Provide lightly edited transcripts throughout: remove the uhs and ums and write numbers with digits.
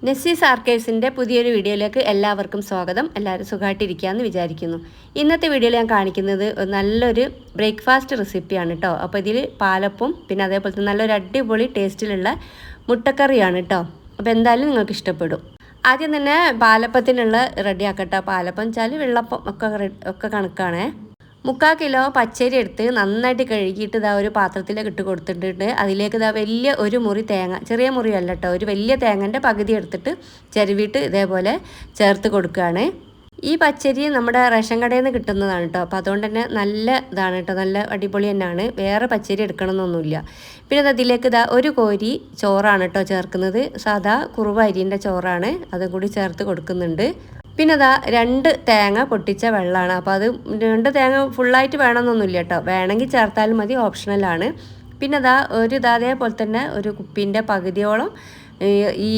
നെസ്സിസ് ആർക്കൈവ്സിൻ്റെ പുതിയൊരു വീഡിയോയിലേക്ക് എല്ലാവർക്കും സ്വാഗതം. എല്ലാവരും സുഖമായിട്ടിരിക്കുകയെന്ന് വിചാരിക്കുന്നു. ഇന്നത്തെ വീഡിയോയിൽ ഞാൻ കാണിക്കുന്നത് നല്ലൊരു ബ്രേക്ക്ഫാസ്റ്റ് റെസിപ്പിയാണ് കേട്ടോ. അപ്പോൾ ഇതിൽ പാലപ്പവും പിന്നെ അതേപോലെ തന്നെ നല്ലൊരു അടിപൊളി ടേസ്റ്റിലുള്ള മുട്ടക്കറിയാണ് കേട്ടോ. അപ്പോൾ എന്തായാലും നിങ്ങൾക്ക് ഇഷ്ടപ്പെടും. ആദ്യം തന്നെ പാലപ്പത്തിനുള്ള റെഡിയാക്കട്ടോ. പാലപ്പം വെച്ചാൽ വെള്ളപ്പം ഒക്കെ കണക്കാണേ. 3/4 കിലോ പച്ചരി എടുത്ത് നന്നായിട്ട് കഴുകിയിട്ട് ഇതാ ഒരു പാത്രത്തിലേക്ക് ഇട്ട് കൊടുത്തിട്ടുണ്ട്. അതിലേക്ക് ഇതാ വലിയ ഒരു മുറി തേങ്ങ, ചെറിയ മുറിയല്ല കേട്ടോ, ഒരു വലിയ തേങ്ങൻ്റെ പകുതി എടുത്തിട്ട് ചെരുവിയിട്ട് ഇതേപോലെ ചേർത്ത് കൊടുക്കുകയാണ്. ഈ പച്ചരി നമ്മുടെ റേഷൻ കടയിൽ നിന്ന് കിട്ടുന്നതാണ് കേട്ടോ. അപ്പോൾ അതുകൊണ്ട് തന്നെ നല്ല ഇതാണ് കേട്ടോ, നല്ല അടിപൊളി തന്നെയാണ്. വേറെ പച്ചരി എടുക്കണമെന്നൊന്നുമില്ല. പിന്നെ അതിലേക്ക് ഇതാ ഒരു കോരി ചോറാണ് കേട്ടോ ചേർക്കുന്നത്. സാധാ കുറുവ അരിൻ്റെ ചോറാണ്, അതും കൂടി ചേർത്ത് കൊടുക്കുന്നുണ്ട്. പിന്നെ അതാ 2 തേങ്ങ പൊട്ടിച്ച വെള്ളമാണ്. അപ്പോൾ അത് 2 തേങ്ങ ഫുള്ളായിട്ട് വേണമെന്നൊന്നുമില്ല കേട്ടോ, വേണമെങ്കിൽ ചേർത്താലും മതി, ഓപ്ഷണലാണ്. പിന്നെ അതാ അതേപോലെ തന്നെ ഒരു കുപ്പീൻ്റെ പകുതിയോളം ഈ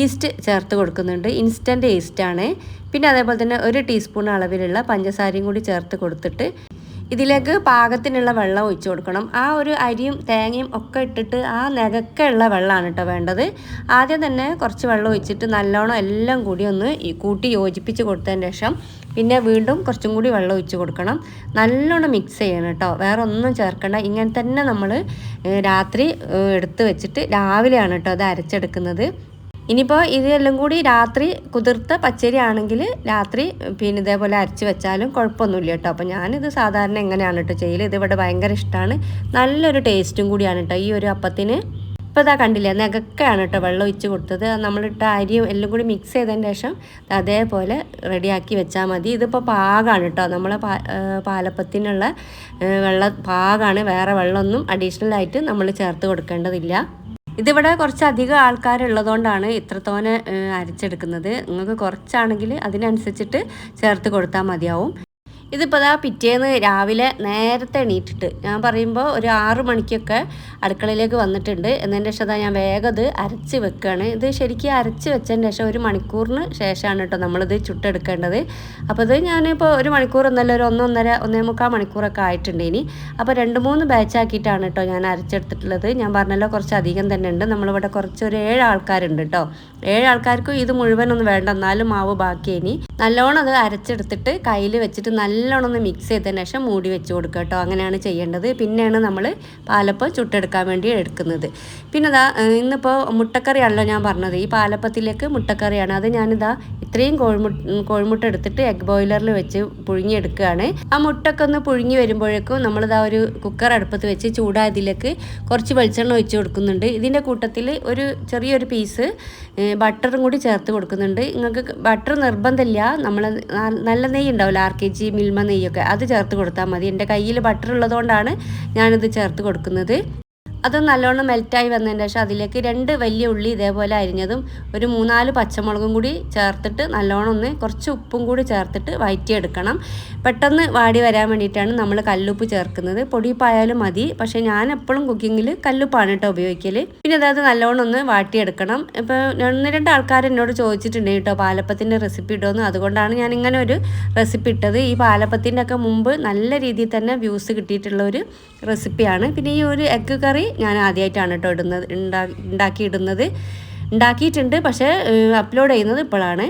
ഈസ്റ്റ് ചേർത്ത് കൊടുക്കുന്നുണ്ട്. ഇൻസ്റ്റൻറ്റ് ഈസ്റ്റാണ്. പിന്നെ അതേപോലെ തന്നെ 1 ടീസ്പൂൺ അളവിലുള്ള പഞ്ചസാരയും കൂടി ചേർത്ത് കൊടുത്തിട്ട് ഇതിലേക്ക് പാകത്തിനുള്ള വെള്ളം ഒഴിച്ചു കൊടുക്കണം. ആ ഒരു അരിയും തേങ്ങയും ഒക്കെ ഇട്ടിട്ട് ആ നകക്കുള്ള വെള്ളമാണ് കേട്ടോ വേണ്ടത്. ആദ്യം തന്നെ കുറച്ച് വെള്ളം ഒഴിച്ചിട്ട് നല്ലോണം എല്ലാം കൂടി ഒന്ന് കൂട്ടി യോജിപ്പിച്ച് കൊടുത്തതിന് ശേഷം പിന്നെ വീണ്ടും കുറച്ചും കൂടി വെള്ളം ഒഴിച്ച് കൊടുക്കണം. നല്ലോണം മിക്സ് ചെയ്യണം കേട്ടോ, വേറെ ഒന്നും ചേർക്കണ്ട. ഇങ്ങനെ തന്നെ നമ്മൾ രാത്രി എടുത്ത് വെച്ചിട്ട് രാവിലെയാണ് കേട്ടോ അത് അരച്ചെടുക്കുന്നത്. ഇനിയിപ്പോൾ ഇതെല്ലാം കൂടി രാത്രി കുതിർത്ത പച്ചരി ആണെങ്കിൽ രാത്രി പിന്നെ ഇതേപോലെ അരച്ച് വെച്ചാലും കുഴപ്പമൊന്നുമില്ല കേട്ടോ. അപ്പോൾ ഞാനിത് സാധാരണ എങ്ങനെയാണ് കേട്ടോ ചെയ്യൽ. ഇതിവിടെ ഭയങ്കര ഇഷ്ടമാണ്, നല്ലൊരു ടേസ്റ്റും കൂടിയാണ് കേട്ടോ ഈ ഒരു അപ്പത്തിന്. ഇപ്പോൾ ഇതാ കണ്ടില്ലേ, നെകക്കാണ് കേട്ടോ വെള്ളം ഒഴിച്ച് കൊടുത്തത്. നമ്മളിട്ട അരിയും എല്ലാം കൂടി മിക്സ് ചെയ്തതിന് ശേഷം അതേപോലെ റെഡിയാക്കി വെച്ചാൽ മതി. ഇതിപ്പോൾ പാകമാണ് കേട്ടോ, നമ്മളെ പാലപ്പത്തിനുള്ള വെള്ളം പാകമാണ്, വേറെ വെള്ളമൊന്നും അഡീഷണലായിട്ട് നമ്മൾ ചേർത്ത് കൊടുക്കേണ്ടതില്ല. ഇതിവിടെ കുറച്ചധികം ആൾക്കാരുള്ളതുകൊണ്ടാണ് ഇത്രത്തോനെ അരച്ചെടുക്കുന്നത്. നിങ്ങൾക്ക് കുറച്ചാണെങ്കിൽ അതിനനുസരിച്ചിട്ട് ചേർത്ത് കൊടുത്താൽ മതിയാവും. ഇതിപ്പോൾ പിറ്റേന്ന് രാവിലെ നേരത്തെ എണീറ്റിട്ട്, ഞാൻ പറയുമ്പോൾ ഒരു 6 മണിക്കൊക്കെ അടുക്കളയിലേക്ക് വന്നിട്ടുണ്ട്. എന്നതിൻ്റെ ശേഷം ഞാൻ വേഗം ഇത് അരച്ച് വെക്കുകയാണ്. ഇത് ശരിക്കും അരച്ച് വെച്ചതിന് ശേഷം 1 മണിക്കൂറിന് ശേഷമാണ് കേട്ടോ നമ്മളിത് ചുട്ടെടുക്കേണ്ടത്. അപ്പോൾ ഇത് ഞാനിപ്പോൾ 1 മണിക്കൂർ എന്നല്ല, ഒരു 1.5 മണിക്കൂറൊക്കെ ആയിട്ടുണ്ട് ഇനി. അപ്പോൾ 2-3 ബാച്ചാക്കിയിട്ടാണ് കേട്ടോ ഞാൻ അരച്ചെടുത്തിട്ടുള്ളത്. ഞാൻ പറഞ്ഞല്ലോ കുറച്ചധികം തന്നെ ഉണ്ട്. നമ്മളിവിടെ ഒരു 7 ആൾക്കാരുണ്ട് കേട്ടോ. 7 ആൾക്കാർക്കും ഇത് മുഴുവനൊന്നും വേണ്ട, എന്നാലും മാവ് ബാക്കി. ഇനി നല്ലോണം അത് അരച്ചെടുത്തിട്ട് കയ്യിൽ വെച്ചിട്ട് നല്ലോണം ഒന്ന് മിക്സ് ചെയ്തതിന് ശേഷം മൂടി വെച്ച് കൊടുക്കുക കേട്ടോ. അങ്ങനെയാണ് ചെയ്യേണ്ടത്. പിന്നെയാണ് നമ്മൾ പാലപ്പം ചുട്ടെടുക്കാൻ വേണ്ടി എടുക്കുന്നത്. പിന്നെ ഇന്നിപ്പോൾ മുട്ടക്കറിയാണല്ലോ ഞാൻ പറഞ്ഞത്. ഈ പാലപ്പത്തിലേക്ക് മുട്ടക്കറിയാണ്. അത് ഞാനിതാ ഇത്രയും കോഴിമുട്ട എടുത്തിട്ട് എഗ് ബോയിലറിൽ വെച്ച് പുഴുങ്ങിയെടുക്കുകയാണ്. ആ മുട്ടൊക്കെ ഒന്ന് പുഴുങ്ങി വരുമ്പോഴേക്കും നമ്മളിതാ ഒരു കുക്കർ അടുപ്പത്ത് വെച്ച് ചൂടായതിലേക്ക് കുറച്ച് വെളിച്ചെണ്ണ ഒഴിച്ച് കൊടുക്കുന്നുണ്ട്. ഇതിൻ്റെ കൂട്ടത്തിൽ ഒരു ചെറിയൊരു പീസ് ബട്ടറും കൂടി ചേർത്ത് കൊടുക്കുന്നുണ്ട്. നിങ്ങൾക്ക് ബട്ടർ നിർബന്ധമില്ല, നമ്മൾ നല്ല നെയ്യ് ഉണ്ടാവില്ല, RKG മിൽമ നെയ്യൊക്കെ, അത് ചേർത്ത് കൊടുത്താൽ മതി. എൻ്റെ കയ്യിൽ ബട്ടർ ഉള്ളതുകൊണ്ടാണ് ഞാനിത് ചേർത്ത് കൊടുക്കുന്നത്. അത് നല്ലോണം മെൽറ്റായി വന്നതിന് ശേഷം അതിലേക്ക് 2 വലിയ ഉള്ളി ഇതേപോലെ അരിഞ്ഞതും ഒരു 3-4 പച്ചമുളകും കൂടി ചേർത്തിട്ട് നല്ലോണം ഒന്ന് കുറച്ച് ഉപ്പും കൂടി ചേർത്തിട്ട് വഴറ്റിയെടുക്കണം. പെട്ടെന്ന് വാടി വരാൻ വേണ്ടിയിട്ടാണ് നമ്മൾ കല്ലുപ്പ് ചേർക്കുന്നത്. പൊടിയുപ്പായാലും മതി, പക്ഷേ ഞാൻ എപ്പോഴും കുക്കിങ്ങിൽ കല്ലുപ്പാണ് കേട്ടോ ഉപയോഗിക്കൽ. പിന്നെ അതായത് നല്ലോണം ഒന്ന് വാട്ടിയെടുക്കണം. ഇപ്പോൾ 1-2 ആൾക്കാർ എന്നോട് ചോദിച്ചിട്ടുണ്ട് കേട്ടോ പാലപ്പത്തിൻ്റെ റെസിപ്പി ഇടുമെന്ന്. അതുകൊണ്ടാണ് ഞാൻ ഇങ്ങനെ ഒരു റെസിപ്പി ഇട്ടത്. ഈ പാലപ്പത്തിൻ്റെ ഒക്കെ മുമ്പ് നല്ല രീതിയിൽ തന്നെ വ്യൂസ് കിട്ടിയിട്ടുള്ള ഒരു റെസിപ്പിയാണ്. പിന്നെ ഈ ഒരു എഗ്ഗ് കറി ഞാൻ ആദ്യമായിട്ടാണ് കേട്ടോ ഉണ്ടാക്കിയിട്ടുണ്ട്, പക്ഷേ അപ്ലോഡ് ചെയ്യുന്നത് ഇപ്പോഴാണ്.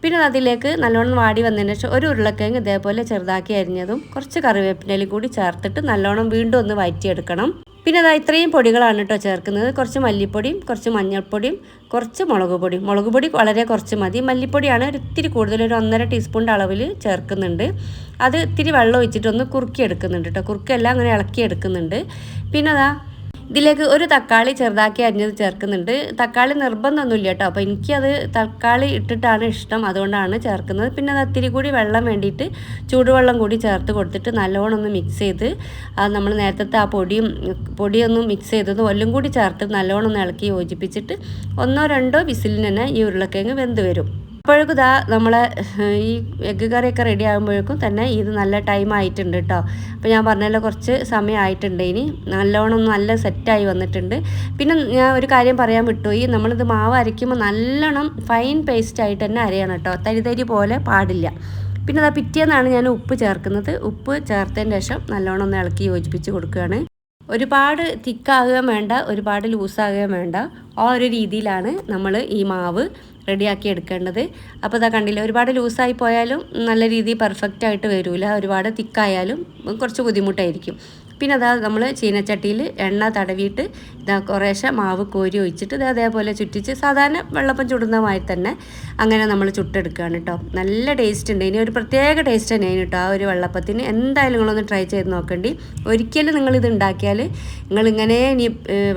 പിന്നെ അതിലേക്ക് നല്ലോണം വാടി വന്നതിന് ശേഷം ഒരു ഉരുളക്കിഴങ്ങ് ഇതേപോലെ ചെറുതാക്കി അരിഞ്ഞതും കുറച്ച് കറിവേപ്പിലയും കൂടി ചേർത്തിട്ട് നല്ലോണം വീണ്ടും ഒന്ന് വഴറ്റിയെടുക്കണം. പിന്നെ ഇത്രയും പൊടികളാണ് കേട്ടോ ചേർക്കുന്നത്. കുറച്ച് മല്ലിപ്പൊടിയും കുറച്ച് മഞ്ഞൾപ്പൊടിയും കുറച്ച് മുളക് പൊടി വളരെ കുറച്ച് മതി. മല്ലിപ്പൊടിയാണ് ഇത്തിരി കൂടുതൽ, ഒരു 1.5 ടീസ്പൂണിൻ്റെ അളവിൽ ചേർക്കുന്നുണ്ട്. അത് ഇത്തിരി വെള്ളം ഒഴിച്ചിട്ടൊന്ന് കുറുക്കിയെടുക്കുന്നുണ്ട് കേട്ടോ. കുറുക്കെല്ലാം അങ്ങനെ ഇളക്കിയെടുക്കുന്നുണ്ട്. പിന്നെ ഇതിലേക്ക് ഒരു തക്കാളി ചെറുതാക്കി അരിഞ്ഞത് ചേർക്കുന്നുണ്ട്. തക്കാളി നിർബന്ധമൊന്നുമില്ല കേട്ടോ, അപ്പോൾ എനിക്കത് തക്കാളി ഇട്ടിട്ടാണ് ഇഷ്ടം, അതുകൊണ്ടാണ് ചേർക്കുന്നത്. പിന്നെ അത് ഇത്തിരി കൂടി വെള്ളം വേണ്ടിയിട്ട് ചൂടുവെള്ളം കൂടി ചേർത്ത് കൊടുത്തിട്ട് നല്ലോണം ഒന്ന് മിക്സ് ചെയ്ത് നമ്മൾ നേരത്തെ ആ പൊടിയൊന്നും മിക്സ് ചെയ്തതും എല്ലാം കൂടി ചേർത്ത് നല്ലോണം ഒന്ന് ഇളക്കി യോജിപ്പിച്ചിട്ട് 1-2 വിസിലിന് തന്നെ ഈ ഉരുളക്കിഴങ്ങ് വെന്ത് വരും. അപ്പോഴേക്കും നമ്മളെ ഈ എഗ്ഗ് കറിയൊക്കെ റെഡി ആകുമ്പോഴേക്കും തന്നെ ഇത് നല്ല ടൈം ആയിട്ടുണ്ട് കേട്ടോ. അപ്പോൾ ഞാൻ പറഞ്ഞല്ലോ കുറച്ച് സമയം ആയിട്ടുണ്ട്. ഇനി നല്ലോണം നല്ല സെറ്റായി വന്നിട്ടുണ്ട്. പിന്നെ ഞാൻ ഒരു കാര്യം പറയാൻ വിട്ടുപോയി, നമ്മളിത് മാവ് അരയ്ക്കുമ്പോൾ നല്ലോണം ഫൈൻ പേസ്റ്റായിട്ട് തന്നെ അരയണം കേട്ടോ, തരി പോലെ പാടില്ല. പിന്നെ പിറ്റേന്നാണ് ഞാൻ ഉപ്പ് ചേർക്കുന്നത്. ഉപ്പ് ചേർത്തതിന് ശേഷം നല്ലോണം ഒന്ന് ഇളക്കി യോജിപ്പിച്ച് കൊടുക്കുകയാണ്. ഒരുപാട് തിക്കാകുകയും വേണ്ട, ഒരുപാട് ലൂസാകുകയും വേണ്ട, ആ ഒരു രീതിയിലാണ് നമ്മൾ ഈ മാവ് റെഡിയാക്കി എടുക്കേണ്ടത്. അപ്പോൾ ഇതാ കണ്ടില്ല, ഒരുപാട് ലൂസായി പോയാലും നല്ല രീതിയിൽ പെർഫെക്റ്റ് ആയിട്ട് വരില്ല, ഒരുപാട് തിക്കായാലും കുറച്ച് ബുദ്ധിമുട്ടായിരിക്കും. പിന്നെ അതാ നമ്മൾ ചീനച്ചട്ടിയിൽ എണ്ണ തടവിയിട്ട് ഇതാ കുറേശ്ശെ മാവ് കോരി ഒഴിച്ചിട്ട് ഇത് അതേപോലെ ചുറ്റിച്ച് സാധാരണ വെള്ളപ്പം ചുടുന്നതുമായി തന്നെ അങ്ങനെ നമ്മൾ ചുട്ടെടുക്കുകയാണ് കേട്ടോ. നല്ല ടേസ്റ്റ് ഉണ്ട്. ഇനി ഒരു പ്രത്യേക ടേസ്റ്റ് തന്നെയാണ് കേട്ടോ ആ ഒരു വെള്ളപ്പത്തിന്. എന്തായാലും നിങ്ങളൊന്ന് ട്രൈ ചെയ്ത് നോക്കണ്ടി. ഒരിക്കലും നിങ്ങളിത് ഉണ്ടാക്കിയാൽ നിങ്ങളിങ്ങനെ ഇനി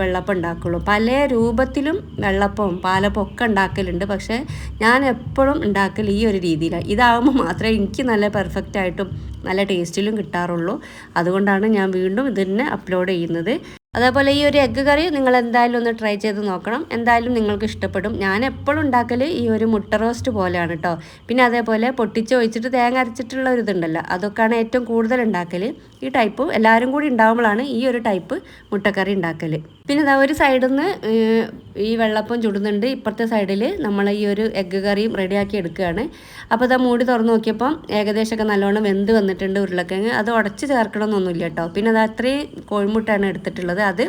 വെള്ളപ്പം ഉണ്ടാക്കുള്ളൂ. പല രൂപത്തിലും വെള്ളപ്പവും പാലപ്പം ഒക്കെ ഉണ്ടാക്കലുണ്ട്, പക്ഷേ ഞാൻ എപ്പോഴും ഉണ്ടാക്കൽ ഈ ഒരു രീതിയിലാണ്. ഇതാകുമ്പോൾ മാത്രമേ എനിക്ക് നല്ല പെർഫെക്റ്റ് ആയിട്ടും നല്ല ടേസ്റ്റിലും കിട്ടാറുള്ളൂ. അതുകൊണ്ടാണ് ഞാൻ വീണ്ടും ഇതിനെ അപ്ലോഡ് ചെയ്യുന്നത്. അതേപോലെ ഈ ഒരു എഗ്ഗ് കറി നിങ്ങൾ എന്തായാലും ഒന്ന് ട്രൈ ചെയ്ത് നോക്കണം. എന്തായാലും നിങ്ങൾക്ക് ഇഷ്ടപ്പെടും. ഞാൻ എപ്പോഴും ഉണ്ടാക്കൽ ഈ ഒരു മുട്ട റോസ്റ്റ് പോലെയാണ് കേട്ടോ. പിന്നെ അതേപോലെ പൊട്ടിച്ച് ഒഴിച്ചിട്ട് തേങ്ങ അരച്ചിട്ടുള്ള ഒരു ഇതുണ്ടല്ലോ, അതൊക്കെയാണ് ഏറ്റവും കൂടുതൽ ഉണ്ടാക്കൽ. ഈ ടൈപ്പ് എല്ലാവരും കൂടി ഉണ്ടാകുമ്പോഴാണ് ഈ ഒരു ടൈപ്പ് മുട്ടക്കറി ഉണ്ടാക്കൽ. പിന്നെ ഇതാ ഒരു സൈഡിൽ നിന്ന് ഈ വെള്ളപ്പം ചുടുന്നുണ്ട്, ഇപ്പുറത്തെ സൈഡിൽ നമ്മൾ ഈ ഒരു എഗ്ഗ് കറിയും റെഡിയാക്കി എടുക്കുകയാണ്. അപ്പോൾ ഇതാ മൂടി തുറന്ന് നോക്കിയപ്പം ഏകദേശമൊക്കെ നല്ലോണം വെന്ത് വന്നിട്ടുണ്ട് ഉരുളക്കിഴങ്ങ്. അത് ഉടച്ച് ചേർക്കണമെന്നൊന്നുമില്ല കേട്ടോ. പിന്നെ അത് അത്രയും കോഴിമുട്ടയാണ് എടുത്തിട്ടുള്ളത്. അത്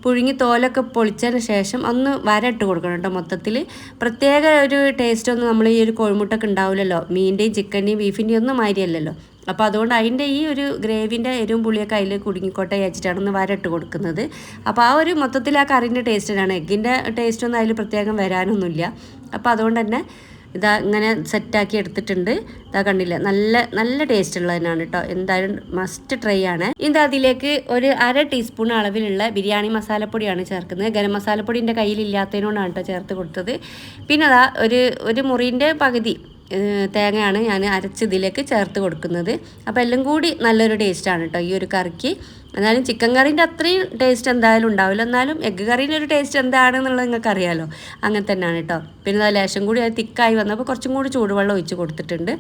പുഴുങ്ങി തോലൊക്കെ പൊളിച്ചതിന് ശേഷം ഒന്ന് വരട്ട് കൊടുക്കണം കേട്ടോ. മൊത്തത്തിൽ പ്രത്യേക ഒരു ടേസ്റ്റൊന്നും നമ്മൾ ഈ ഒരു കോഴിമുട്ടൊക്കെ ഉണ്ടാവില്ലല്ലോ, മീൻ്റെയും ചിക്കൻ്റെയും ബീഫിൻ്റെയും ഒന്നും മാതിരിയല്ലല്ലോ. അപ്പോൾ അതുകൊണ്ട് അതിൻ്റെ ഈ ഒരു ഗ്രേവിൻ്റെ എരിവും പുളിയൊക്കെ അതിൽ കുടുങ്ങിക്കോട്ടെ വെച്ചിട്ടാണ് ഒന്ന് വരട്ട് കൊടുക്കുന്നത്. അപ്പോൾ ആ ഒരു മൊത്തത്തിൽ ആ കറിൻ്റെ ടേസ്റ്റിനാണ്. എഗ്ഗിൻ്റെ ടേസ്റ്റൊന്നും അതിൽ പ്രത്യേകം വരാനൊന്നുമില്ല. അപ്പോൾ അതുകൊണ്ട് തന്നെ ഇതാ ഇങ്ങനെ സെറ്റാക്കി എടുത്തിട്ടുണ്ട്. ഇതാ കണ്ടില്ല, നല്ല നല്ല ടേസ്റ്റ് ഉള്ളതിനാണ് കേട്ടോ. എന്തായാലും മസ്റ്റ് ട്രൈ ആണ്. ഇത് അതിലേക്ക് ഒരു 1/2 ടീസ്പൂൺ അളവിലുള്ള ബിരിയാണി മസാലപ്പൊടിയാണ് ചേർക്കുന്നത്. ഗരം മസാലപ്പൊടി എൻ്റെ കയ്യിലില്ലാത്തതിനോടാണ് കേട്ടോ ചേർത്ത് കൊടുത്തത്. പിന്നെ അതാ ഒരു മുറിൻ്റെ പകുതി തേങ്ങയാണ് ഞാൻ അരച്ചതിലേക്ക് ചേർത്ത് കൊടുക്കുന്നത്. അപ്പോൾ എല്ലാം കൂടി നല്ലൊരു ടേസ്റ്റാണ് കേട്ടോ ഈ ഒരു കറിക്ക്. എന്നാലും ചിക്കൻ കറീൻ്റെ അത്രയും ടേസ്റ്റ് എന്തായാലും ഉണ്ടാവില്ല, എന്നാലും എഗ്ഗ് കറീൻ്റെ ഒരു ടേസ്റ്റ് എന്താണെന്നുള്ളത് നിങ്ങൾക്ക് അറിയാമല്ലോ. അങ്ങനെ തന്നെയാണ് കേട്ടോ. പിന്നെ അത് ലേശം കൂടി അത് തിക്കായി വന്നപ്പോൾ കുറച്ചും കൂടി ചൂടുവെള്ളം ഒഴിച്ച് കൊടുത്തിട്ടുണ്ട്.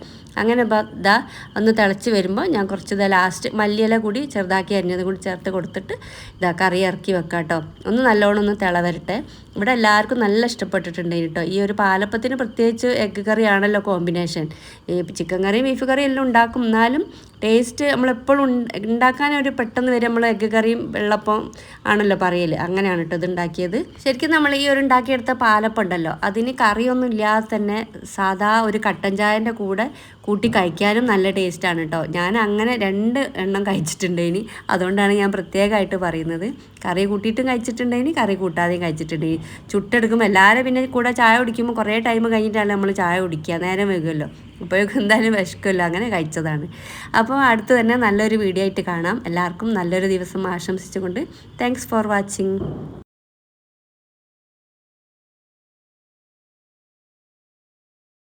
അങ്ങനെ ഇതാ ഒന്ന് തിളച്ച് വരുമ്പോൾ ഞാൻ കുറച്ച് ലാസ്റ്റ് മല്ലിയില കൂടി ചെറുതാക്കി അരിഞ്ഞത് കൂടി ചേർത്ത് കൊടുത്തിട്ട് ഇതാ കറി ഇറക്കി വെക്കാം കേട്ടോ. ഒന്ന് നല്ലോണം ഒന്ന് തിളവരട്ടെ. ഇവിടെ എല്ലാവർക്കും നല്ല ഇഷ്ടപ്പെട്ടിട്ടുണ്ട് കേട്ടോ. ഈ ഒരു പാലപ്പത്തിന് പ്രത്യേകിച്ച് എഗ്ഗ് കറിയാണല്ലോ കോമ്പിനേഷൻ. ഈ ചിക്കൻ കറിയും ബീഫ് കറിയും എല്ലാം ഉണ്ടാക്കും, എന്നാലും ടേസ്റ്റ് നമ്മളെപ്പോഴും ഉണ്ടാക്കാൻ ഒരു പെട്ടെന്ന് വരും നമ്മൾ എഗ്ഗ് കറിയും വെള്ളപ്പം ആണല്ലോ പറയൽ. അങ്ങനെയാണ് കേട്ടോ ഇത് ഉണ്ടാക്കിയത്. ശരിക്കും നമ്മൾ ഈ ഒരു ഉണ്ടാക്കിയെടുത്ത പാലപ്പം ഉണ്ടല്ലോ, അതിന് കറിയൊന്നും ഇല്ലാതെ തന്നെ സാധാ ഒരു കട്ടൻ ചായൻ്റെ കൂടെ കൂട്ടി കഴിക്കാനും നല്ല ടേസ്റ്റാണ് കേട്ടോ. ഞാൻ അങ്ങനെ 2 എണ്ണം കഴിച്ചിട്ടുണ്ടേനി, അതുകൊണ്ടാണ് ഞാൻ പ്രത്യേകമായിട്ട് പറയുന്നത്. കറി കൂട്ടിയിട്ടും കഴിച്ചിട്ടുണ്ടേനി, കറി കൂട്ടാതെയും കഴിച്ചിട്ടുണ്ടേനി. ചുട്ടെടുക്കുമ്പോൾ എല്ലാവരും പിന്നെ കൂടെ ചായ കുടിക്കുമ്പോൾ കുറേ ടൈം കഴിഞ്ഞിട്ടാണ് നമ്മൾ ചായ കുടിക്കുക, നേരം വൈകുമല്ലോ. ഇപ്പോഴേക്കും എന്തായാലും വിശക്കുമല്ലോ, അങ്ങനെ കഴിച്ചതാണ്. അപ്പോൾ അടുത്ത് തന്നെ നല്ലൊരു വീഡിയോ ആയിട്ട് കാണാം. എല്ലാവർക്കും നല്ലൊരു ദിവസം ആശംസിച്ചുകൊണ്ട് താങ്ക്സ് ഫോർ വാച്ചിങ്.